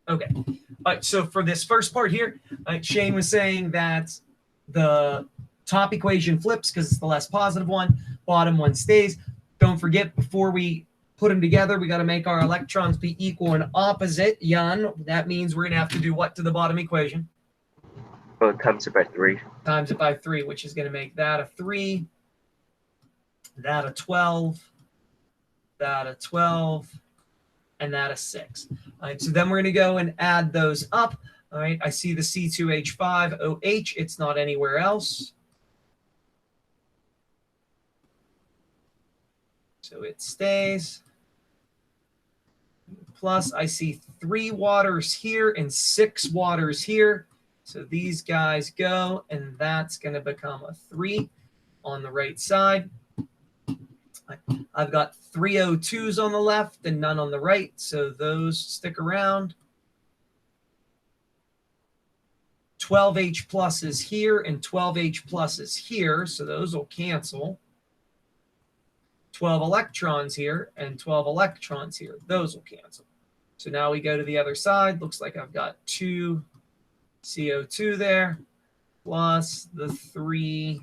Okay. All right, so for this first part here, Shane was saying that the top equation flips because it's the less positive one, bottom one stays. Don't forget, before we put them together, we got to make our electrons be equal and opposite. Jan, that means we're going to have to do what to the bottom equation? Well, times it by 3. Times it by 3, which is going to make that a 3, that a 12, that a 12, and that a 6. All right, so then we're going to go and add those up. All right, I see the C2H5OH. It's not anywhere else. So it stays. Plus, I see 3 waters here and 6 waters here. So these guys go, and that's going to become a 3 on the right side. I've got 3 O2s on the left and none on the right, so those stick around. 12 H pluses here and 12 H pluses here, so those will cancel. 12 electrons here and 12 electrons here. Those will cancel. So now we go to the other side. Looks like I've got 2 CO2 there plus the 3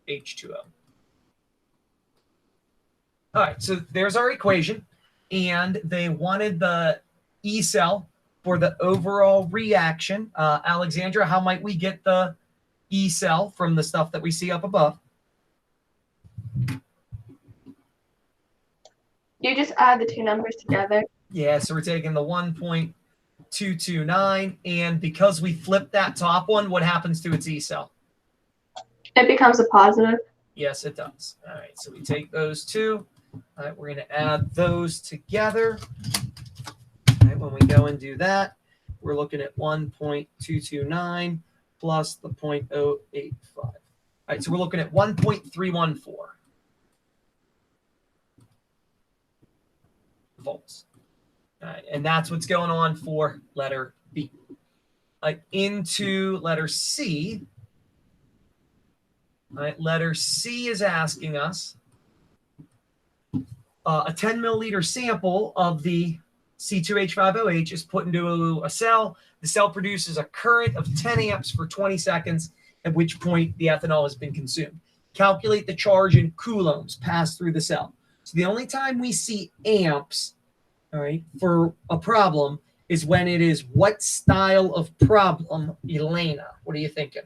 H2O. All right, so there's our equation. And they wanted the E cell for the overall reaction. Alexandra, how might we get the E cell from the stuff that we see up above? You just add the two numbers together. Yeah, so we're taking the 1.229, and because we flipped that top one, what happens to its E cell? It becomes a positive. Yes, it does. All right, so we take those two. All right, we're going to add those together. All right, when we go and do that, we're looking at 1.229 plus the 0.085. All right, so we're looking at 1.314 volts. All right, and that's what's going on for letter B. Into letter C. All right, letter C is asking us a 10 milliliter sample of the C2H5OH is put into a cell. The cell produces a current of 10 amps for 20 seconds, at which point the ethanol has been consumed. Calculate the charge in coulombs passed through the cell. So the only time we see amps, all right, for a problem is when it is what style of problem, Elena? What are you thinking?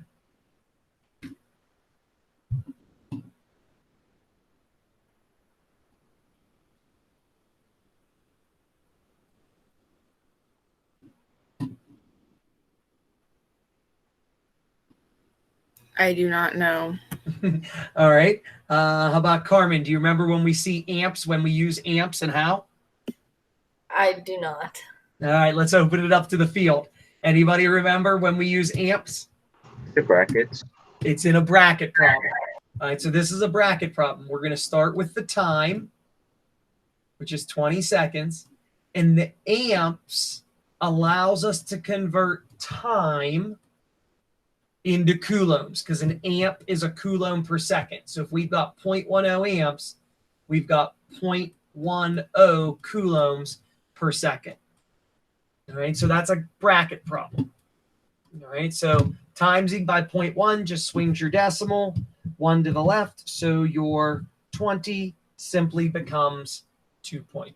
I do not know. All right. How about Carmen? Do you remember when we see amps, when we use amps and how? I do not. All right, let's open it up to the field. Anybody remember when we use amps? The brackets. It's in a bracket problem. All right, so this is a bracket problem. We're going to start with the time, which is 20 seconds. And the amps allows us to convert time into coulombs because an amp is a coulomb per second. So if we've got 0.10 amps, we've got 0.10 coulombs per second. All right, so that's a bracket problem. All right, so timesing by 0.1 just swings your decimal 1 to the left. So your 20 simply becomes 2.0.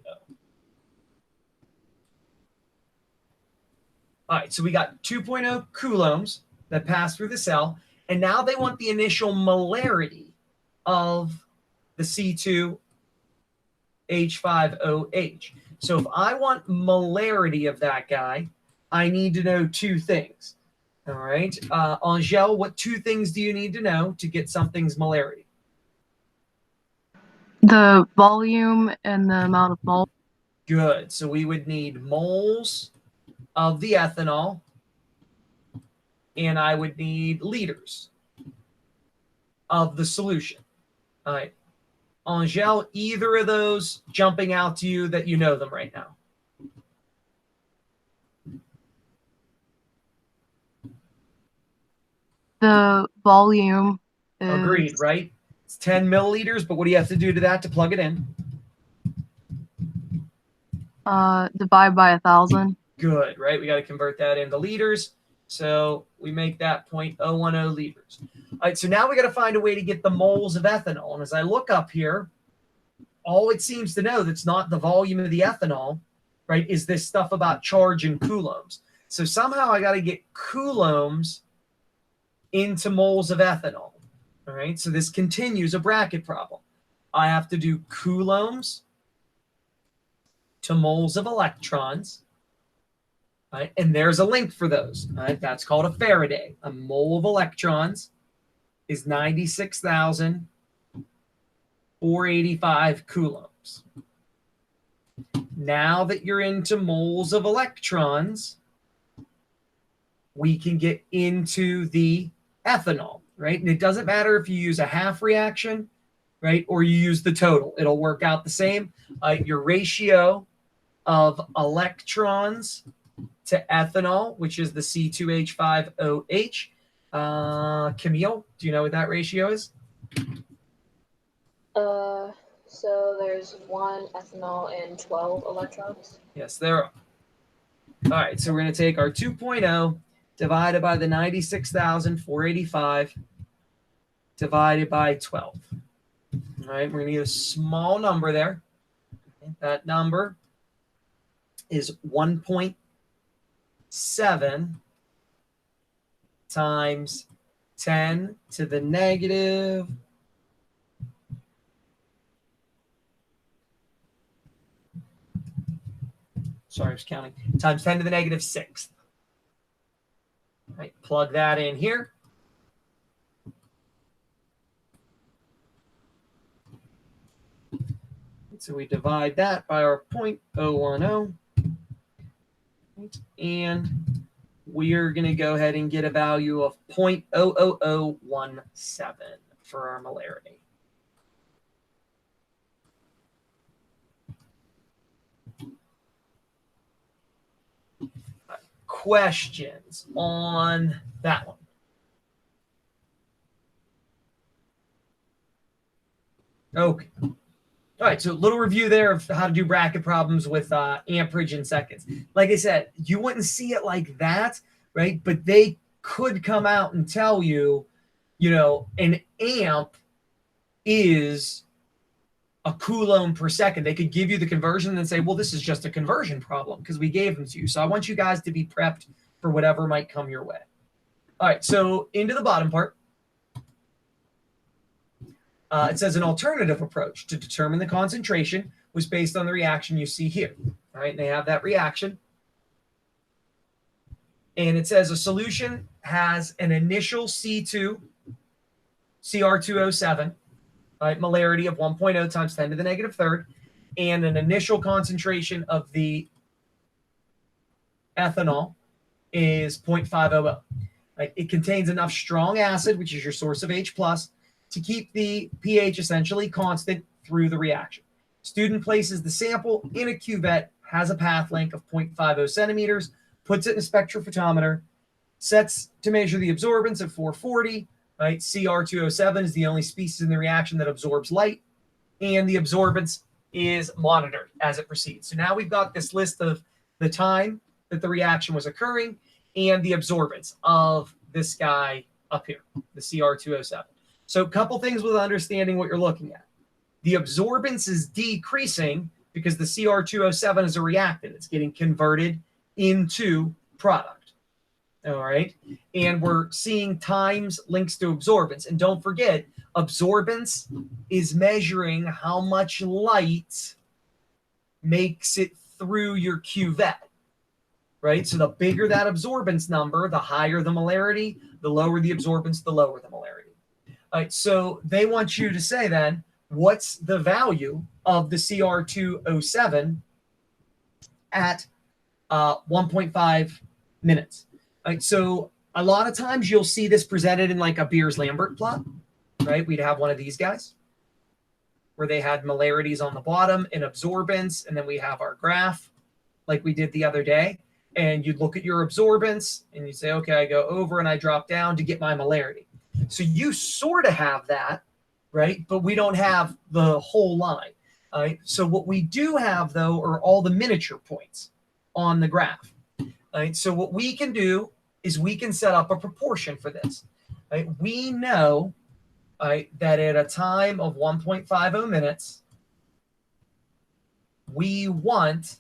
All right, so we got 2.0 coulombs that pass through the cell. And now they want the initial molarity of the C2H5OH. So if I want molarity of that guy, I need to know 2 things. All right. Angèle, what 2 things do you need to know to get something's molarity? The volume and the amount of moles. Good. So we would need moles of the ethanol, and I would need liters of the solution. All right. Angèle, either of those jumping out to you that you know them right now? The volume is... Agreed, right? It's 10 milliliters, but what do you have to do to that to plug it in? Divide by 1,000. Good, right? We got to convert that into liters. So we make that 0.010 liters. All right, so now we got to find a way to get the moles of ethanol. And as I look up here, all it seems to know that's not the volume of the ethanol, right, is this stuff about charge and coulombs. So somehow I got to get coulombs into moles of ethanol. All right, so this continues a bracket problem. I have to do coulombs to moles of electrons. Right? And there's a link for those. Right? That's called a Faraday. A mole of electrons is 96,485 coulombs. Now that you're into moles of electrons, we can get into the ethanol, right? And it doesn't matter if you use a half reaction, right, or you use the total. It'll work out the same. Your ratio of electrons to ethanol, which is the C2H5OH. Camille, do you know what that ratio is? So there's 1 ethanol and 12 electrons. Yes, there are. All right, so we're going to take our 2.0 divided by the 96,485 divided by 12. All right, we're going to get a small number there. That number is 1.7 times 10 to the negative. Sorry, I was counting. Times 10 to the negative 6th. All right, plug that in here. So we divide that by our 0.010. And we're going to go ahead and get a value of 0.00017 for our molarity. Questions on that one? Okay. All right, so a little review there of how to do bracket problems with amperage in seconds. Like I said, you wouldn't see it like that, right? But they could come out and tell you, you know, an amp is a coulomb per second. They could give you the conversion and say, well, this is just a conversion problem because we gave them to you. So I want you guys to be prepped for whatever might come your way. All right, so into the bottom part. It says an alternative approach to determine the concentration was based on the reaction you see here. All right, and they have that reaction. And it says a solution has an initial C2, Cr2O7, right, molarity of 1.0 times 10 to the negative third, and an initial concentration of the ethanol is 0.500. Right? It contains enough strong acid, which is your source of H+, to keep the pH essentially constant through the reaction. Student places the sample in a cuvette, has a path length of 0.50 centimeters, puts it in a spectrophotometer, sets to measure the absorbance at 440. Right? Cr2O7 is the only species in the reaction that absorbs light, and the absorbance is monitored as it proceeds. So now we've got this list of the time that the reaction was occurring and the absorbance of this guy up here, the Cr2O7. So a couple things with understanding what you're looking at. The absorbance is decreasing because the Cr2O7 is a reactant. It's getting converted into product. All right. And we're seeing times links to absorbance. And don't forget, absorbance is measuring how much light makes it through your cuvette. Right. So the bigger that absorbance number, the higher the molarity, the lower the absorbance, the lower the molarity. All right, so they want you to say then, what's the value of the Cr2O7 at 1.5 minutes? All right, so a lot of times you'll see this presented in like a Beers-Lambert plot, right? We'd have one of these guys where they had molarities on the bottom and absorbance, and then we have our graph like we did the other day. And you'd look at your absorbance and you say, okay, I go over and I drop down to get my molarity. So you sort of have that, right? But we don't have the whole line. So what we do have, though, are all the miniature points on the graph. Right? So what we can do is we can set up a proportion for this. Right? We know that at a time of 1.50 minutes, we want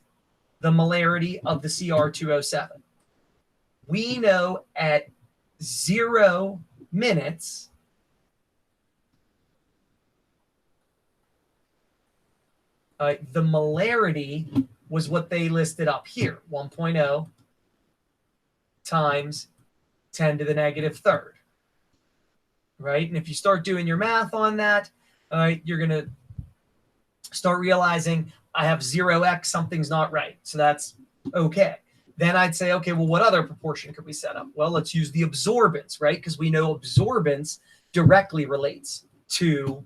the molarity of the Cr2O7. We know at 0 minutes, the molarity was what they listed up here, 1.0 times 10 to the negative third. Right? And if you start doing your math on that, you're going to start realizing I have 0x, something's not right. So that's okay. Then I'd say, okay, well, what other proportion could we set up? Well, let's use the absorbance, right? Because we know absorbance directly relates to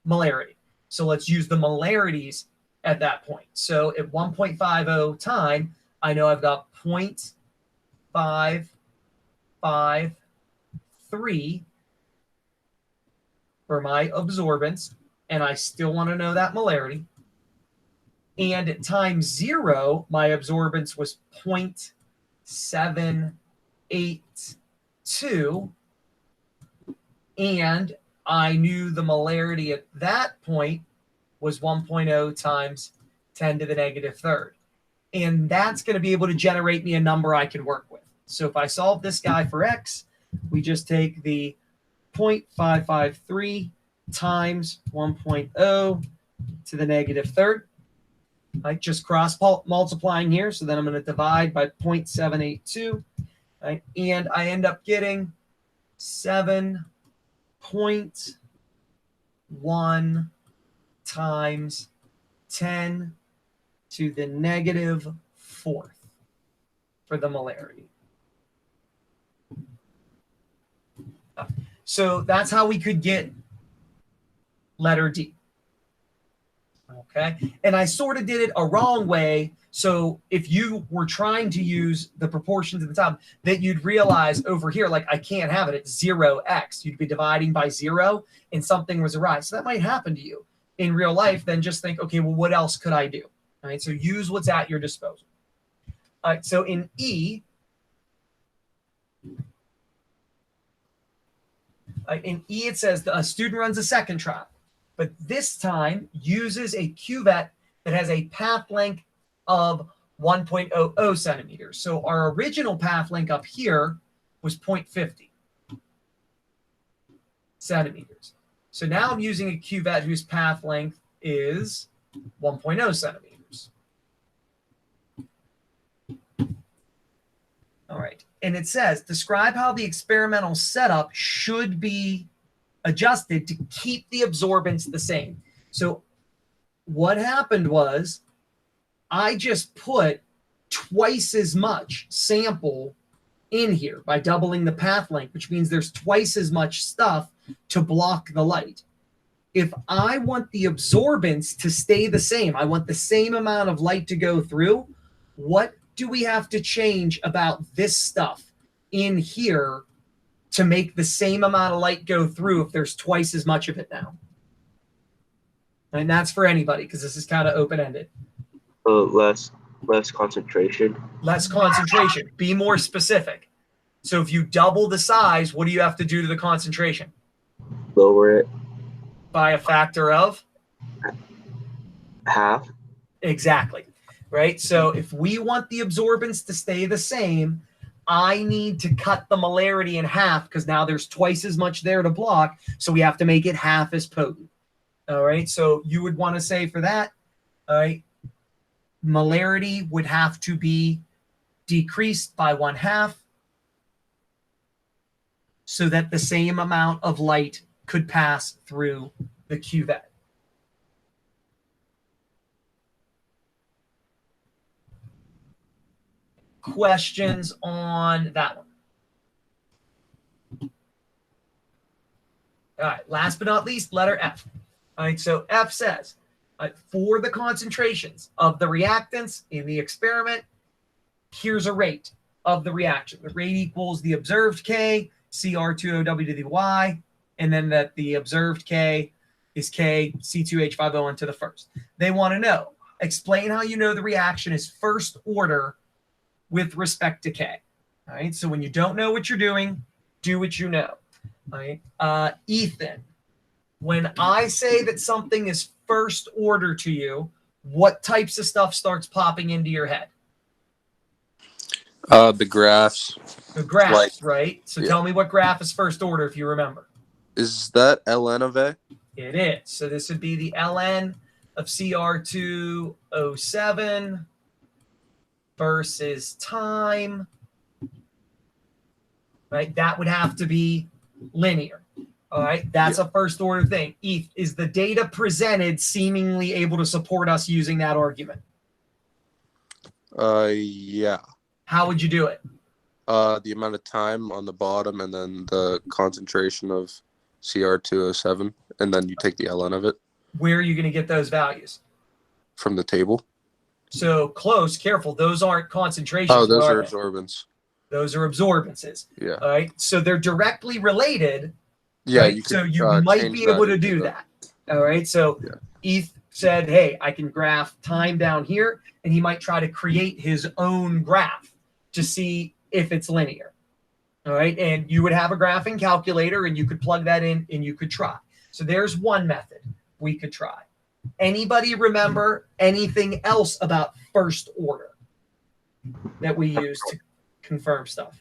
molarity. So let's use the molarities at that point. So at 1.50 time, I know I've got 0.553 for my absorbance, and I still want to know that molarity. And at time 0, my absorbance was 0.782, and I knew the molarity at that point was 1.0 times 10 to the negative third. And that's going to be able to generate me a number I can work with. So if I solve this guy for x, we just take the 0.553 times 1.0 to the negative third. Right, just cross multiplying here. So then I'm going to divide by 0.782. Right, and I end up getting 7.1 times 10 to the negative fourth for the molarity. So that's how we could get letter D. Okay, and I sort of did it a wrong way. So if you were trying to use the proportions at the top, that you'd realize over here, like I can't have it at 0x. You'd be dividing by 0 and something was awry. So that might happen to you in real life. Then just think, okay, well, what else could I do? All right, so use what's at your disposal. All right, so in E, it says a student runs a second trial, but this time uses a cuvette that has a path length of 1.00 centimeters. So our original path length up here was 0.50 centimeters. So now I'm using a cuvette whose path length is 1.0 centimeters. All right. And it says, describe how the experimental setup should be adjusted to keep the absorbance the same. So what happened was I just put twice as much sample in here by doubling the path length, which means there's twice as much stuff to block the light. If I want the absorbance to stay the same, I want the same amount of light to go through, what do we have to change about this stuff in here to make the same amount of light go through if there's twice as much of it now? And that's for anybody because this is kind of open-ended. Less concentration. Less concentration. Be more specific. So if you double the size, what do you have to do to the concentration? Lower it. By a factor of? Half. Exactly. Right? So if we want the absorbance to stay the same, I need to cut the molarity in half because now there's twice as much there to block. So we have to make it half as potent. All right. So you would want to say for that, all right, molarity would have to be decreased by 1/2 so that the same amount of light could pass through the cuvette. Questions on that one? All right, last but not least, letter F. All right, so F says, for the concentrations of the reactants in the experiment, here's a rate of the reaction. The rate equals the observed K, Cr2OW to the Y, and then that the observed K is K, C2H5ON to the first. They want to know, explain how you know the reaction is first order with respect to K. All right. So when you don't know what you're doing, do what you know. All right. Ethan, when I say that something is first order to you, what types of stuff starts popping into your head? The graphs. The graphs, Like, right? So yeah. tell me what graph is first order if you remember. Is that ln of A? It is. So this would be the ln of Cr2O7 versus time. Right? That would have to be linear. All right. That's a first order thing. Is the data presented seemingly able to support us using that argument? Yeah. How would you do it? The amount of time on the bottom and then the concentration of Cr2O7, and then you take the ln of it. Where are you going to get those values? From the table. So close, careful. Those aren't concentrations. Oh, those are absorbance. Those are absorbances. Yeah. All right. So they're directly related. Yeah. Right? You could, so you might be able to do that. All right. So Eth said, hey, I can graph time down here, and he might try to create his own graph to see if it's linear. All right. And you would have a graphing calculator, and you could plug that in and you could try. So there's one method we could try. Anybody remember anything else about first order that we use to confirm stuff?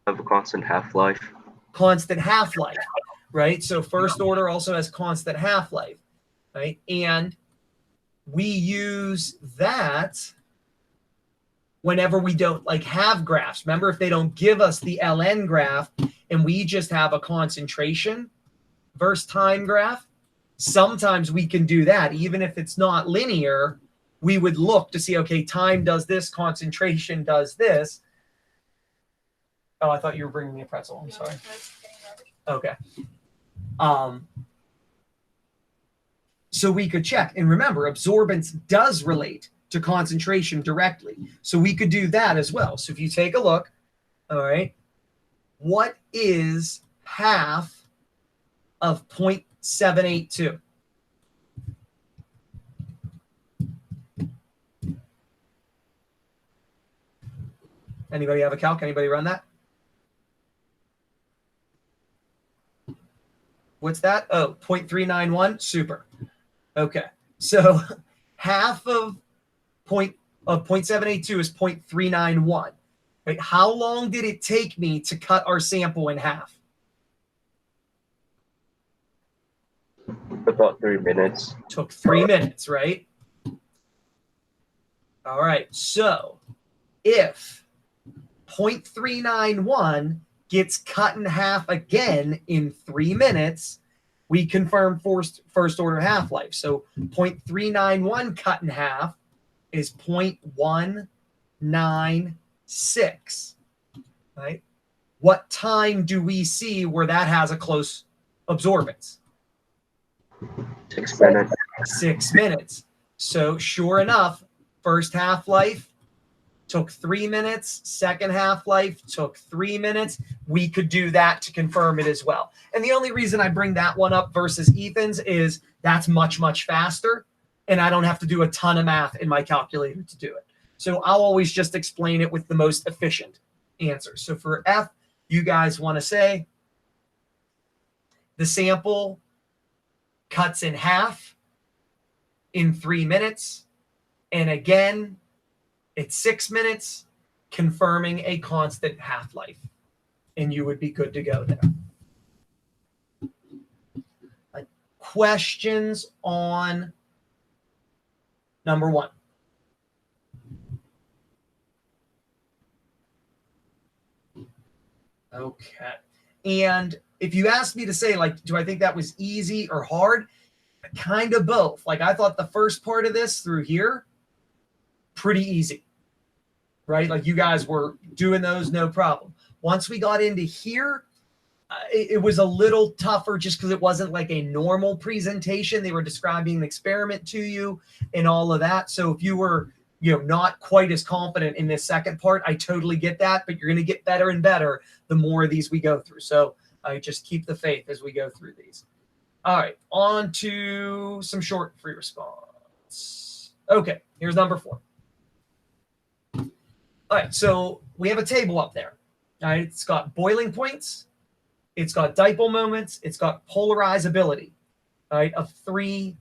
Have a constant half-life. Constant half-life, right? So first order also has constant half-life, right? And we use that whenever we don't have graphs. Remember, if they don't give us the ln graph and we just have a concentration versus time graph, sometimes we can do that. Even if it's not linear, we would look to see, okay, time does this, concentration does this. Oh, I thought you were bringing me a pretzel. I'm sorry. Okay. So we could check. And remember, absorbance does relate to concentration directly. So we could do that as well. So if you take a look, all right, what is half of 0.782? Anybody have a calc? Anybody run that? What's that? Oh, 0.391. Super. Okay. So half of 0.782 is 0.391. Right? How long did it take me to cut our sample in half? About 3 minutes. Took 3 minutes, right? All right. So if 0.391 gets cut in half again in 3 minutes, we confirm first order half-life. So 0.391 cut in half is 0.196, right? What time do we see where that has a close absorbance? 6 minutes. 6 minutes. So sure enough, first half-life took 3 minutes. Second half-life took 3 minutes. We could do that to confirm it as well. And the only reason I bring that one up versus Ethan's is that's much, much faster, and I don't have to do a ton of math in my calculator to do it. So I'll always just explain it with the most efficient answer. So for F, you guys want to say the sample cuts in half in 3 minutes. And again, it's 6 minutes, confirming a constant half-life. And you would be good to go there. Questions on number one? Okay. And if you asked me to say, do I think that was easy or hard? Kind of both. I thought the first part of this through here, pretty easy, right? You guys were doing those, no problem. Once we got into here, it was a little tougher just because it wasn't a normal presentation. They were describing an experiment to you and all of that. So if you were, not quite as confident in this second part, I totally get that, but you're going to get better and better the more of these we go through. So just keep the faith as we go through these. All right, on to some short free response. Okay, here's number 4. All right, so we have a table up there. All right, it's got boiling points, it's got dipole moments, it's got polarizability, all right, of 3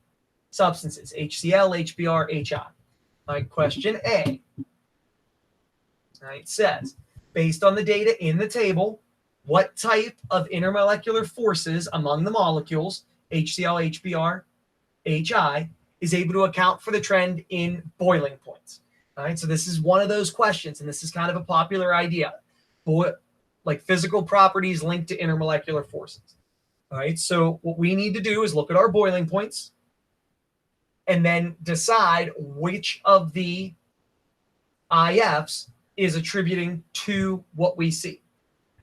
substances, HCl, HBr, HI. All right, question A. All right, says, based on the data in the table, what type of intermolecular forces among the molecules, HCl, HBr, HI, is able to account for the trend in boiling points? All right, so this is one of those questions, and this is kind of a popular idea, like physical properties linked to intermolecular forces. All right, so what we need to do is look at our boiling points and then decide which of the IFs is attributing to what we see.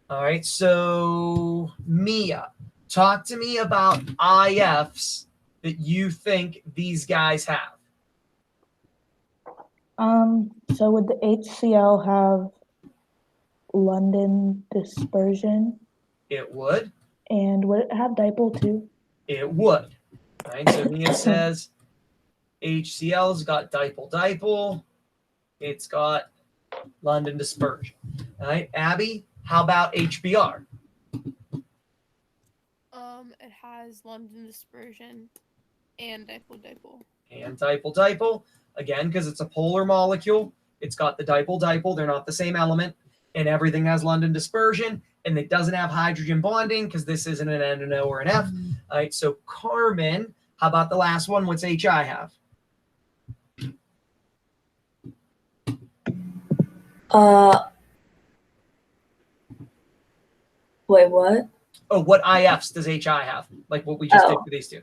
All right, so Mia, talk to me about IFs that you think these guys have. So would the HCl have London dispersion? It would. And would it have dipole too? It would. All right, so Mia says HCl's got dipole. It's got London dispersion. All right, Abby, how about HBr? It has London dispersion and dipole. And dipole. Again, because it's a polar molecule, it's got the dipole. They're not the same element. And everything has London dispersion. And it doesn't have hydrogen bonding because this isn't an N, an O, or an F. All right, so Carmen, how about the last one? What's HI have? Wait, what? Oh, what IFs does HI have? Like what we just did for these two.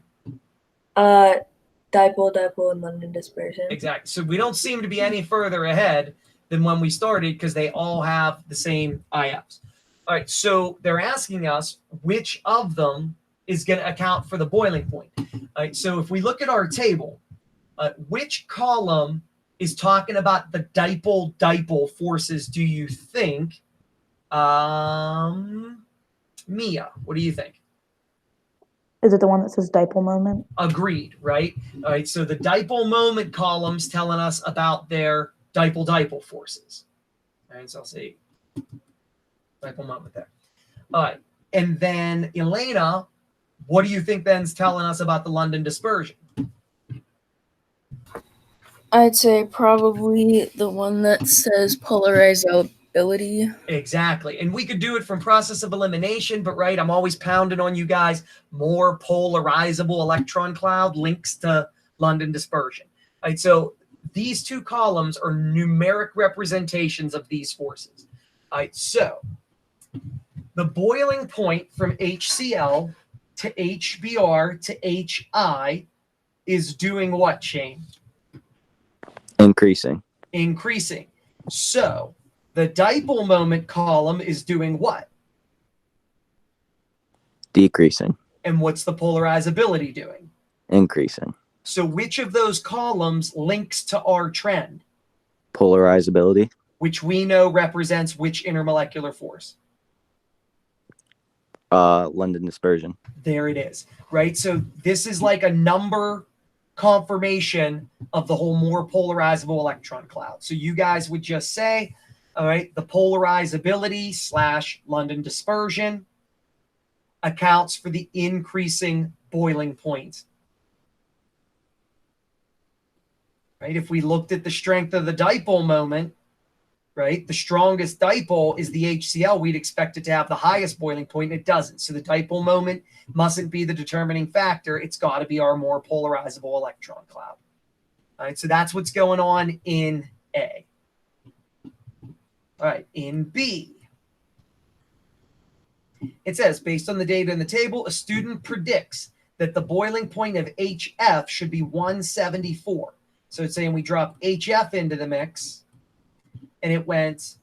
Dipole, and London dispersion. Exactly. So we don't seem to be any further ahead than when we started because they all have the same IFs. All right, so they're asking us which of them is going to account for the boiling point. All right, so if we look at our table, which column is talking about the dipole forces, do you think? Mia, what do you think? Is it the one that says dipole moment? Agreed, right? All right, so the dipole moment column's telling us about their dipole forces. All right, so I'll say dipole moment there. All right, and then Elena, what do you think then's telling us about the London dispersion? I'd say probably the one that says polarizability. Exactly. And we could do it from process of elimination, but right, I'm always pounding on you guys. More polarizable electron cloud links to London dispersion. All right, so these two columns are numeric representations of these forces. All right, so the boiling point from HCl to HBr to HI is doing what, Shane? Increasing. Increasing. So the dipole moment column is doing what? Decreasing. And what's the polarizability doing? Increasing. So which of those columns links to our trend? Polarizability. Which we know represents which intermolecular force? London dispersion. There it is, right? So this is like a number confirmation of the whole more polarizable electron cloud. So you guys would just say, all right, the polarizability / London dispersion accounts for the increasing boiling point. Right? If we looked at the strength of the dipole moment, right, the strongest dipole is the HCl. We'd expect it to have the highest boiling point, and it doesn't. So the dipole moment mustn't be the determining factor. It's got to be our more polarizable electron cloud. All right, so that's what's going on in A. All right, in B, it says, based on the data in the table, a student predicts that the boiling point of HF should be 174. So it's saying we drop HF into the mix, and it went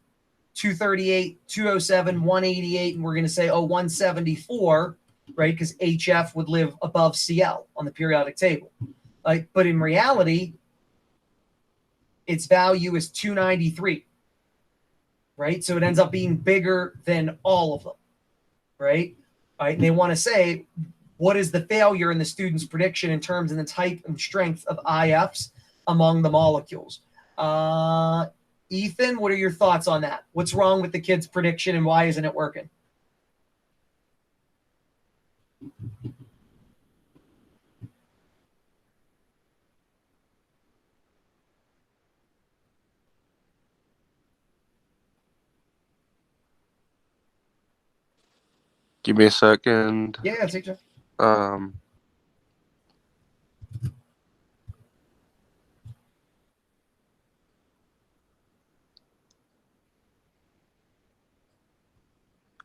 238, 207, 188, and we're going to say, 174, right? Because HF would live above Cl on the periodic table. But in reality, its value is 293, right? So it ends up being bigger than all of them, right? All right, and they want to say, what is the failure in the student's prediction in terms of the type and strength of IFs among the molecules? Ethan, what are your thoughts on that? What's wrong with the kid's prediction and why isn't it working? Give me a second. Yeah, take your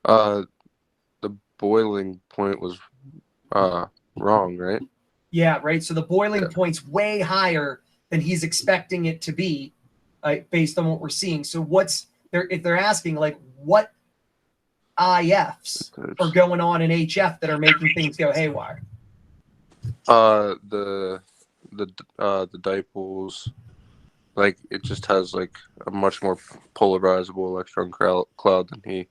The boiling point was wrong, right? Yeah, right. So the boiling point's way higher than he's expecting it to be, based on what we're seeing. So if they're asking like what IFs are going on in HF that are making things go haywire? The dipoles, like it just has like a much more polarizable electron cloud than he.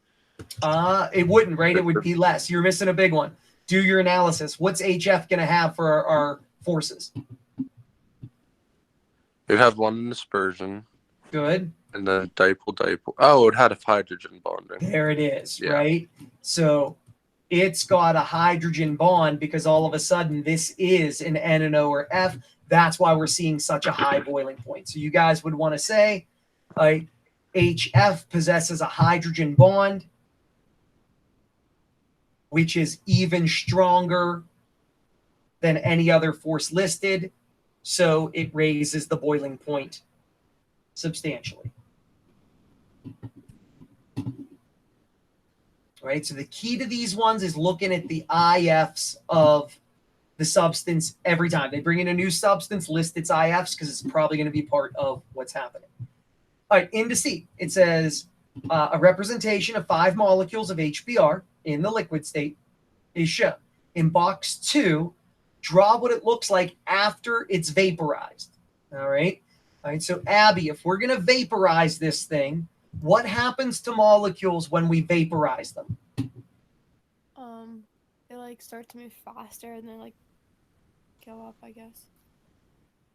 It wouldn't, right? It would be less. You're missing a big one. Do your analysis. What's HF going to have for our forces? It had London dispersion. Good. And then dipole. Oh, it had a hydrogen bonding. There it is, Yeah. right? So it's got a hydrogen bond because all of a sudden this is an N and O or F. That's why we're seeing such a high boiling point. So you guys would want to say HF possesses a hydrogen bond, which is even stronger than any other force listed. So it raises the boiling point substantially. Right, so the key to these ones is looking at the IFs of the substance every time. They bring in a new substance, list its IFs because it's probably going to be part of what's happening. All right, into C. It says a representation of 5 molecules of HBr in the liquid state is shown. In box 2, draw what it looks like after it's vaporized. All right, so Abby, if we're going to vaporize this thing, what happens to molecules when we vaporize them? They like start to move faster and then like go up, I guess.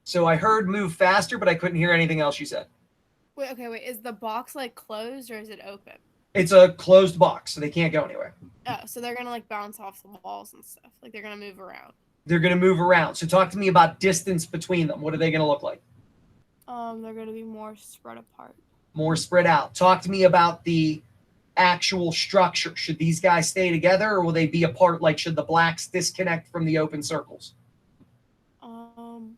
So I heard move faster, but I couldn't hear anything else you said. Wait, is the box like closed or is it open? It's a closed box, so they can't go anywhere. Oh, so they're gonna like bounce off the walls and stuff. Like they're gonna move around. They're going to move around. So talk to me about distance between them. What are they going to look like? They're gonna be more spread apart. More spread out. Talk to me about the actual structure. Should these guys stay together or will they be apart? Like, should the blacks disconnect from the open circles? No,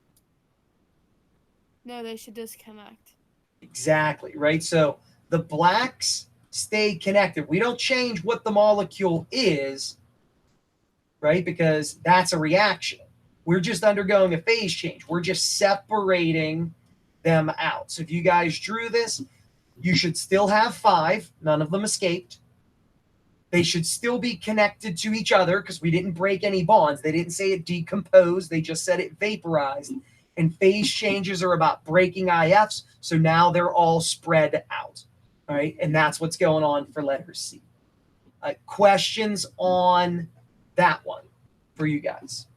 they should disconnect. Exactly, right? So the blacks stay connected. We don't change what the molecule is, right? Because that's a reaction. We're just undergoing a phase change. We're just separating them out. So if you guys drew this, you should still have 5. None of them escaped. They should still be connected to each other because we didn't break any bonds. They didn't say it decomposed. They just said it vaporized. And phase changes are about breaking IFs. So now they're all spread out. All right. And that's what's going on for letter C. Questions on that one for you guys?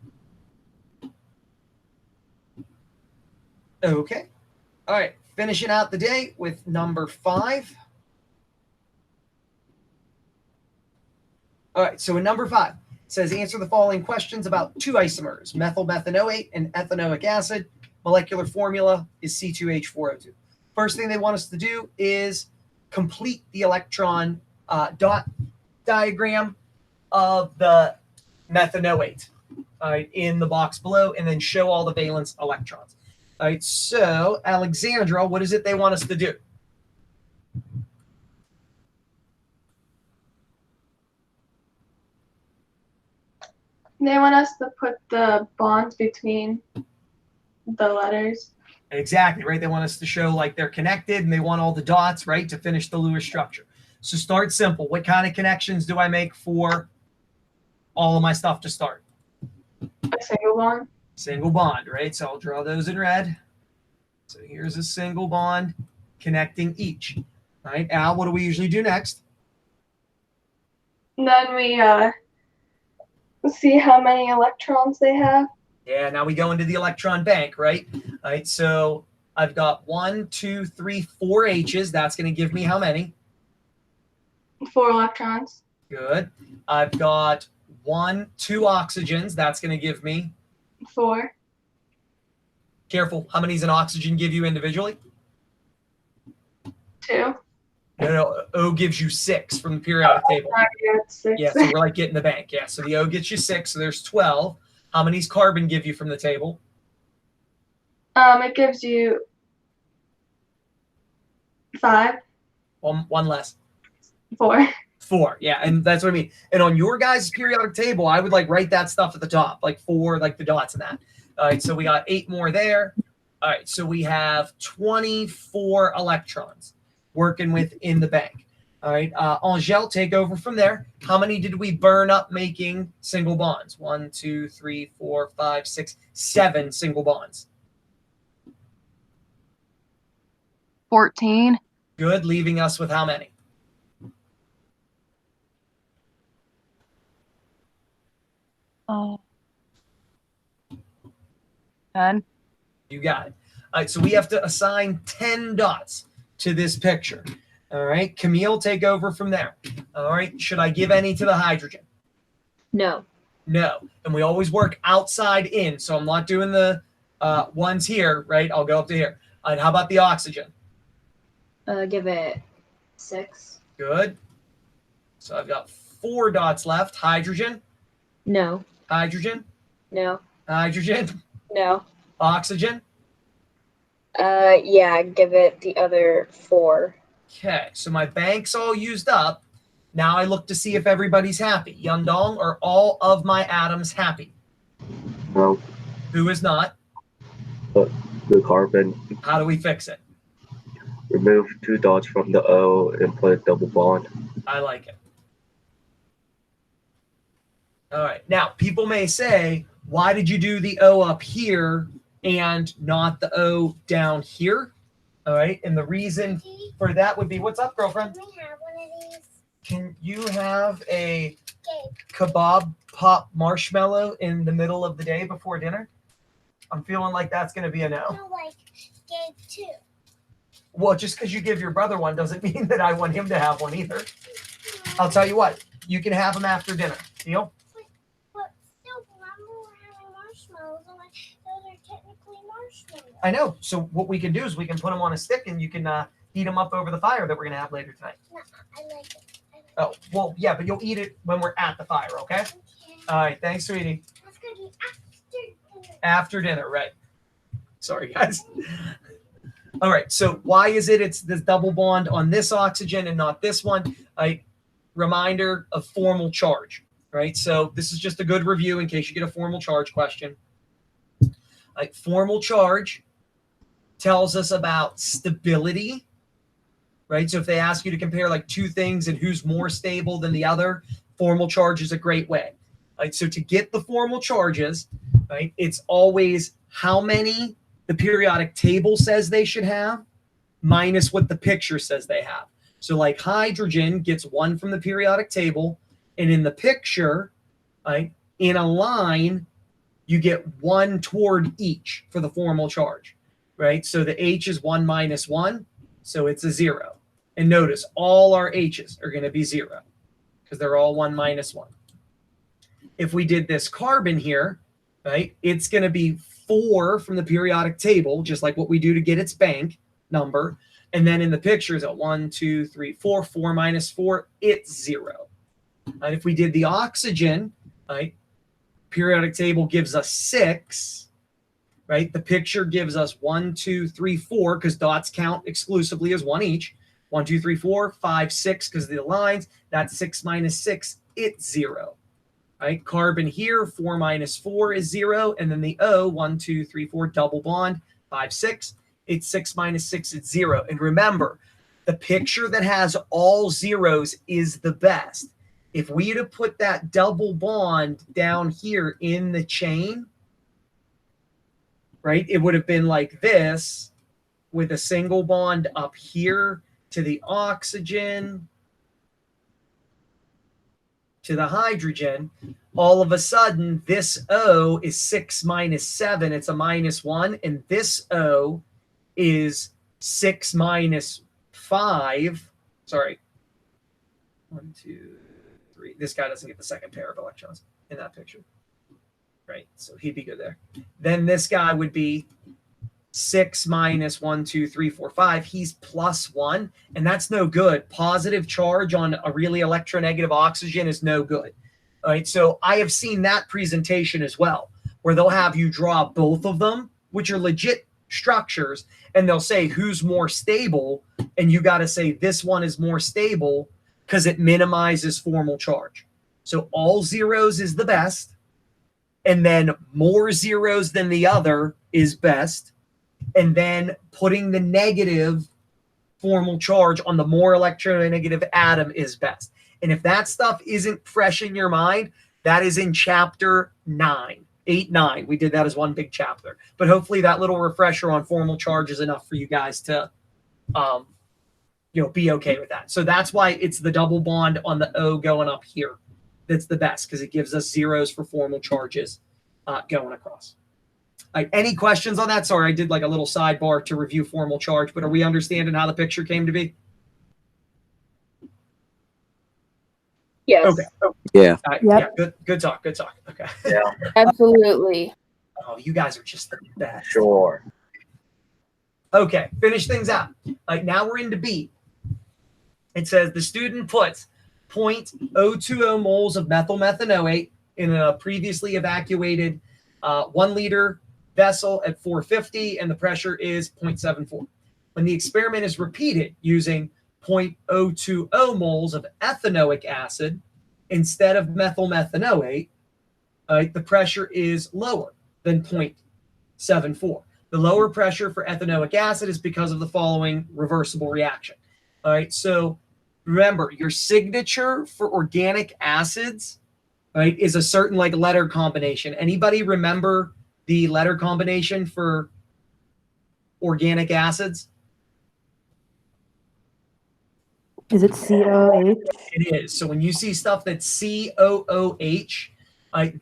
Okay. All right. Finishing out the day with number 5. All right. So in number 5, it says answer the following questions about 2 isomers, methylmethanoate and ethanoic acid. Molecular formula is C2H4O2. First thing they want us to do is complete the electron dot diagram of the methanoate in the box below, and then show all the valence electrons. All right, so Alexandra, what is it they want us to do? They want us to put the bonds between the letters. Exactly, right? They want us to show like they're connected and they want all the dots, right, to finish the Lewis structure. So start simple. What kind of connections do I make for all of my stuff to start? A single bond. Single bond, right? So I'll draw those in red. So here's a single bond connecting each. All right, Al, what do we usually do next? And then we see how many electrons they have. Yeah, now we go into the electron bank, right? All right, so I've got 1, 2, 3, 4 H's. That's going to give me how many? 4 electrons. Good. I've got 1, 2 oxygens. That's going to give me. 4. Careful. How many does an oxygen give you individually? 2. No. O gives you 6 from the periodic table. It's 6. Yeah, so we're like getting the bank. Yeah, so the O gets you 6, so there's 12. How many does carbon give you from the table? It gives you 5. One less. 4. 4. Yeah, and that's what I mean. And on your guys' periodic table, I would like write that stuff at the top, like 4, like the dots and that. All right, so we got 8 more there. All right, so we have 24 electrons working within the bank. All right, Angel, take over from there. How many did we burn up making single bonds? 1, 2, 3, 4, 5, 6, 7 single bonds. 14. Good, leaving us with how many? Uh, 10. You got it. All right, so we have to assign 10 dots to this picture. All right, Camille, take over from there. All right, should I give any to the hydrogen? No. No, and we always work outside in, so I'm not doing the ones here, right? I'll go up to here. All right, how about the oxygen? Give it 6. Good. So I've got 4 dots left. Hydrogen, No. hydrogen, No. hydrogen, No. oxygen. Yeah, give it the other 4. Okay, so my bank's all used up. Now I look to see if everybody's happy. Yundong, are all of my atoms happy? No. Who is not? But the carbon. How do we fix it? Remove 2 dots from the O and put a double bond. I like it. All right. Now, people may say, why did you do the O up here and not the O down here? All right. And the reason for that would be, what's up, girlfriend? Can we have one of these? Can you have a Cake. kebab pop marshmallow in the middle of the day before dinner? I'm feeling like that's going to be a no. No, like cake too. Well, just because you give your brother one doesn't mean that I want him to have one either. I'll tell you what, you can have them after dinner. Deal? But still, remember we're having marshmallows, and like those are technically marshmallows. I know. So what we can do is we can put them on a stick and you can heat them up over the fire that we're going to have later tonight. No, I like it. Oh, well, yeah, but you'll eat it when we're at the fire, okay? Okay. All right. Thanks, sweetie. That's gonna be after dinner. After dinner, right. Sorry, guys. All right. So why is it's this double bond on this oxygen and not this one? A reminder of formal charge, right? So this is just a good review in case you get a formal charge question. Like formal charge tells us about stability, right? So if they ask you to compare like 2 things and who's more stable than the other, formal charge is a great way. Right? So to get the formal charges, right, it's always how many the periodic table says they should have minus what the picture says they have. So like hydrogen gets 1 from the periodic table, and in the picture, right, in a line, you get 1 toward each for the formal charge, right? So the H is 1 minus 1, so it's a 0. And notice all our H's are going to be 0 because they're all 1 minus 1. If we did this carbon here, right, it's going to be 4 from the periodic table, just like what we do to get its bank number. And then in the picture is a 1, 2, 3, 4, 4 minus 4, it's 0. And if we did the oxygen, right, periodic table gives us 6, right? The picture gives us 1, 2, 3, 4, because dots count exclusively as 1 each. 1, 2, 3, 4, 5, 6, because of the lines. That's 6 minus 6, it's 0. Right? Carbon here, 4 minus 4 is 0. And then the O, 1, 2, 3, 4, double bond, 5, 6. It's 6 minus 6, it's 0. And remember, the picture that has all zeros is the best. If we had to put that double bond down here in the chain, right, it would have been like this with a single bond up here to the oxygen, to the hydrogen. All of a sudden, this O is 6 minus 7. It's a minus 1. And this O is 6 minus 5. Sorry. 1, 2, 3. This guy doesn't get the second pair of electrons in that picture. Right. So he'd be good there. Then this guy would be 6 minus 1, 2, 3, 4, 5. He's plus 1. And that's no good. Positive charge on a really electronegative oxygen is no good. All right. So I have seen that presentation as well, where they'll have you draw both of them, which are legit structures, and they'll say who's more stable. And you got to say this one is more stable because it minimizes formal charge. So all zeros is the best. And then more zeros than the other is best. And then putting the negative formal charge on the more electronegative atom is best. And if that stuff isn't fresh in your mind, that is in chapter 9, 8, 9. We did that as one big chapter. But hopefully that little refresher on formal charge is enough for you guys to be okay with that. So that's why it's the double bond on the O going up here. That's the best because it gives us zeros for formal charges going across. All right, any questions on that? Sorry, I did like a little sidebar to review formal charge, but are we understanding how the picture came to be? Yes. Okay. Yeah. Yeah. Good talk. Good talk. Okay. Yeah, Absolutely. Oh, you guys are just the best. sure. Okay, finish things out. Now we're into B. It says the student puts 0.020 moles of methylmethanoate in a previously evacuated 1 liter vessel at 450, and the pressure is 0.74. When the experiment is repeated using 0.020 moles of ethanoic acid instead of methylmethanoate, the pressure is lower than 0.74. The lower pressure for ethanoic acid is because of the following reversible reaction. All right, so remember, your signature for organic acids, right, is a certain letter combination. Anybody remember the letter combination for organic acids? Is it COH? It is. So when you see stuff that's COOH,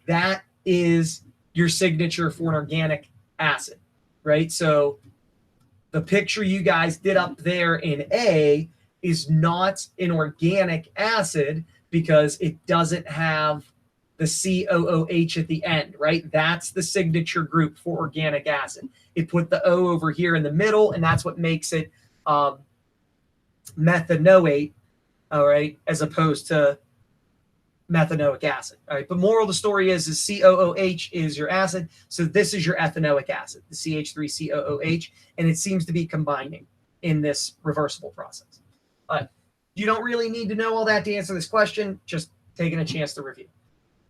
that is your signature for an organic acid, right? So the picture you guys did up there in A is not an organic acid because it doesn't have the COOH at the end, right? That's the signature group for organic acid. It put the O over here in the middle, and that's what makes it methanoate, all right, as opposed to methanoic acid. All right, but moral of the story is COOH is your acid, so this is your ethanoic acid, the CH3COOH, and it seems to be combining in this reversible process. You don't really need to know all that to answer this question, just taking a chance to review.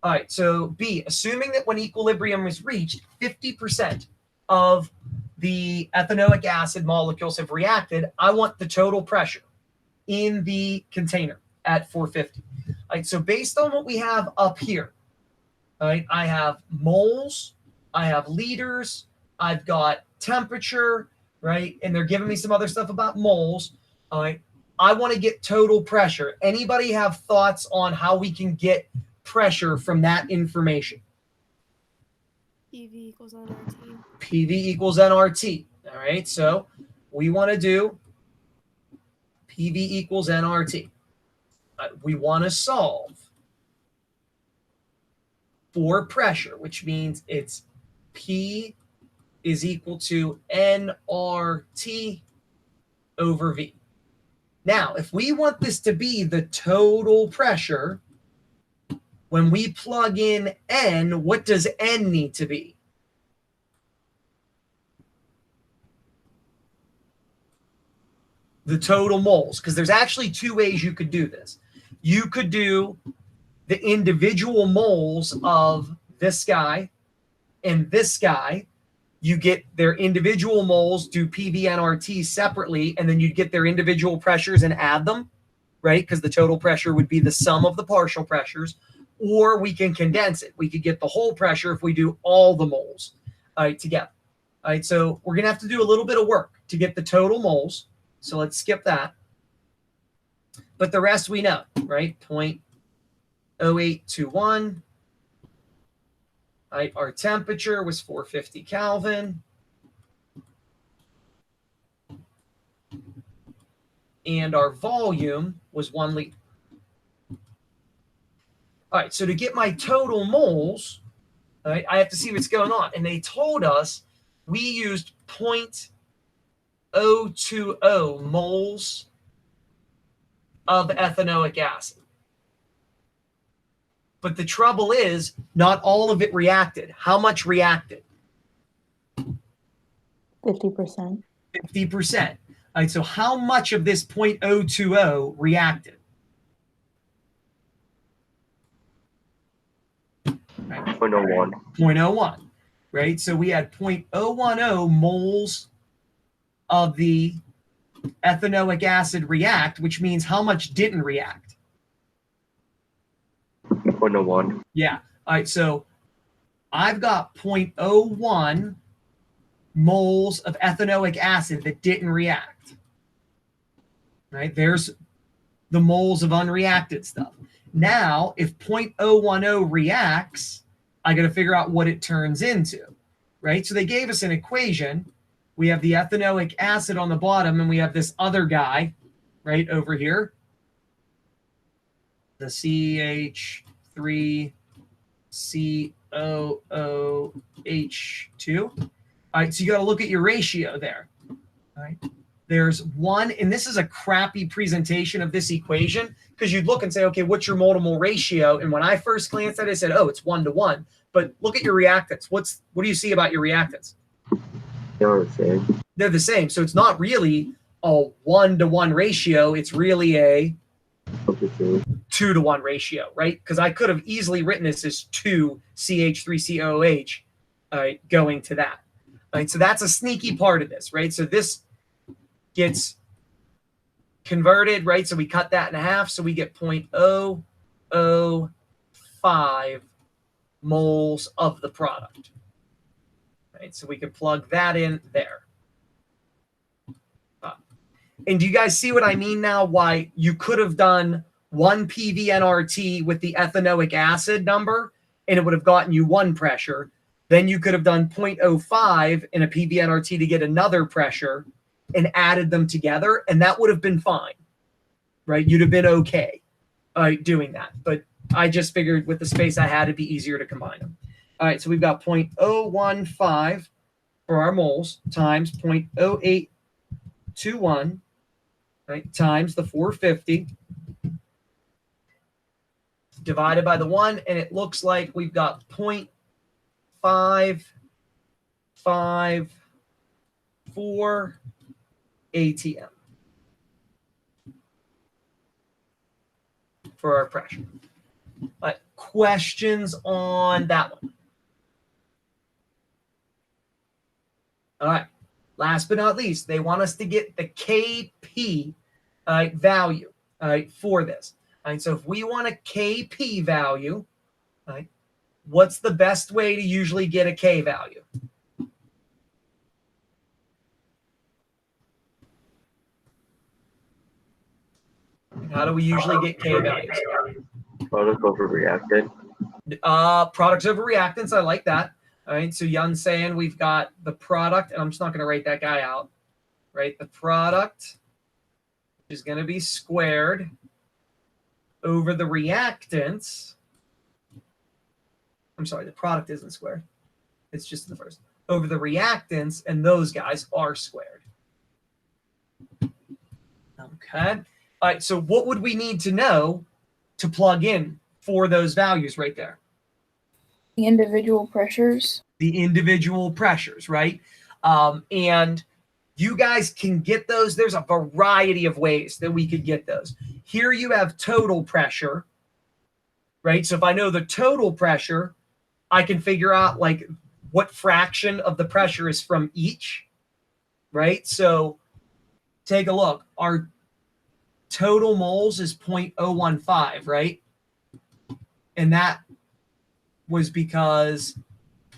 All right, so B, assuming that when equilibrium is reached, 50% of the ethanoic acid molecules have reacted, I want the total pressure in the container at 450. All right, so based on what we have up here, all right, I have moles, I have liters, I've got temperature, right? And they're giving me some other stuff about moles. All right, I want to get total pressure. Anybody have thoughts on how we can get pressure from that information? PV equals nRT. PV equals nRT. All right, so we want to do PV equals nRT. We want to solve for pressure, which means it's P is equal to nRT over V. Now, if we want this to be the total pressure, when we plug in N, what does N need to be? The total moles, because there's actually two ways you could do this. You could do the individual moles of this guy and this guy. You get their individual moles, do PV-nRT separately, and then you'd get their individual pressures and add them, right? Because the total pressure would be the sum of the partial pressures. Or we can condense it. We could get the whole pressure if we do all the moles together. All right, so we're going to have to do a little bit of work to get the total moles. So let's skip that. But the rest we know, right? 0.0821. Right, our temperature was 450 Kelvin. and our volume was 1 liter. All right, so to get my total moles, all right, I have to see what's going on. And they told us we used 0.020 moles of ethanoic acid. But the trouble is, not all of it reacted. How much reacted? 50%. 50%. All right, so how much of this 0.020 reacted? Right. 0.01. 0.01, right? So we had 0.010 moles of the ethanoic acid react, which means how much didn't react? 0.01. Yeah. All right, so I've got 0.01 moles of ethanoic acid that didn't react. Right? There's the moles of unreacted stuff. Now, if 0.010 reacts, I got to figure out what it turns into, right? So they gave us an equation. We have the ethanoic acid on the bottom, and we have this other guy right over here, the CH3COOH2. All right, so you got to look at your ratio there. All right. There's one, and this is a crappy presentation of this equation because you'd look and say, okay, what's your mole-to-mole ratio? And when I first glanced at it, I said, oh, it's 1-to-1. But look at your reactants. What do you see about your reactants? They're the same. They're the same. So it's not really a 1-to-1 ratio. It's really a 2-to-1 ratio, right? Because I could have easily written this as 2 CH3COOH going to that. All right, so that's a sneaky part of this, right? So this gets converted, right? So we cut that in half. So we get 0.005 moles of the product. Right? So we could plug that in there. And do you guys see what I mean now? Why you could have done 1 PVNRT with the ethanoic acid number, and it would have gotten you 1 pressure. Then you could have done 0.05 in a PVNRT to get another pressure and added them together, and that would have been fine, right? You'd have been okay doing that. But I just figured with the space I had, it'd be easier to combine them. All right, so we've got 0.015 for our moles times 0.0821, right, times the 450 divided by the 1, and it looks like we've got 0.554 ATM for our pressure. Questions on that one? All right. Last but not least, they want us to get the KP value for this. All right, so if we want a KP value, what's the best way to usually get a K value? How do we usually get K values? Product over reactant. Products over reactants. I like that. All right. So Yun's saying we've got the product, and I'm just not going to write that guy out. Right. The product is going to be squared over the reactants. I'm sorry, the product isn't squared. It's just the first. Over the reactants, and those guys are squared. Okay. All right, so what would we need to know to plug in for those values right there? The individual pressures. The individual pressures, right? And you guys can get those. There's a variety of ways that we could get those. Here you have total pressure, right? So if I know the total pressure, I can figure out like what fraction of the pressure is from each, right? So take a look. Our total moles is 0.015, right? And that was because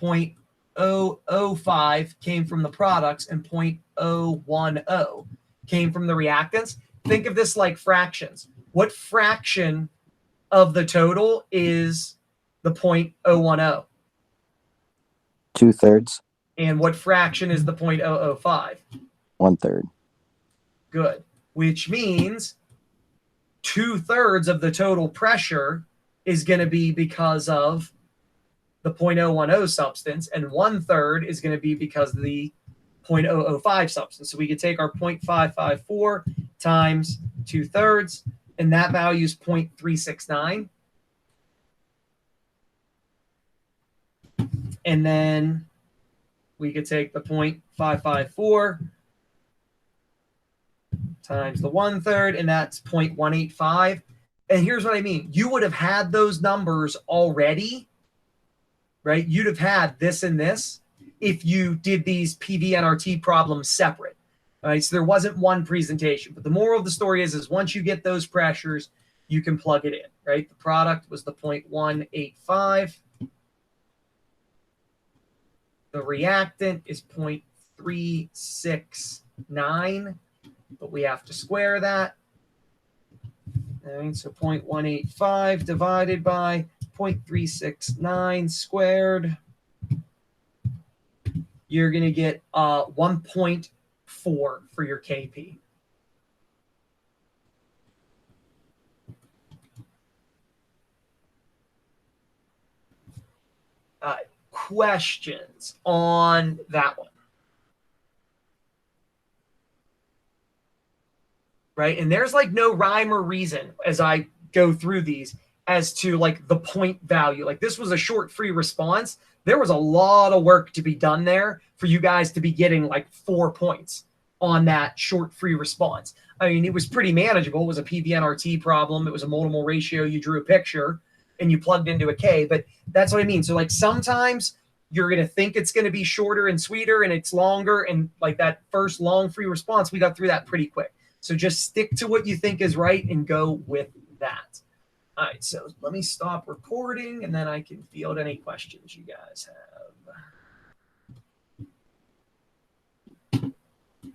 0.005 came from the products and 0.010 came from the reactants. Think of this like fractions. What fraction of the total is the 0.010? 2/3. And what fraction is the 0.005? 1/3. Good. which means 2/3 of the total pressure is going to be because of the 0.010 substance, and 1/3 is going to be because of the 0.005 substance. So we could take our 0.554 times 2/3, and that value is 0.369. And then we could take the 0.554 times the 1/3, and that's 0.185. And here's what I mean. You would have had those numbers already, right? You'd have had this and this if you did these PV-NRT problems separate. All right, so there wasn't one presentation. But the moral of the story is once you get those pressures, you can plug it in, right? The product was the 0.185. The reactant is 0.369, but we have to square that. All right, so 0.185 divided by 0.369 squared. You're going to get 1.4 for your KP. Questions on that one? Right? And there's like no rhyme or reason as I go through these as to like the point value. Like this was a short free response. There was a lot of work to be done there for you guys to be getting like 4 points on that short free response. I mean, it was pretty manageable. It was a PV-NRT problem. It was a multiple ratio. You drew a picture and you plugged into a K, but that's what I mean. So like sometimes you're going to think it's going to be shorter and sweeter and it's longer. And like that first long free response, we got through that pretty quick. So just stick to what you think is right and go with that. All right, so let me stop recording and then I can field any questions you guys have.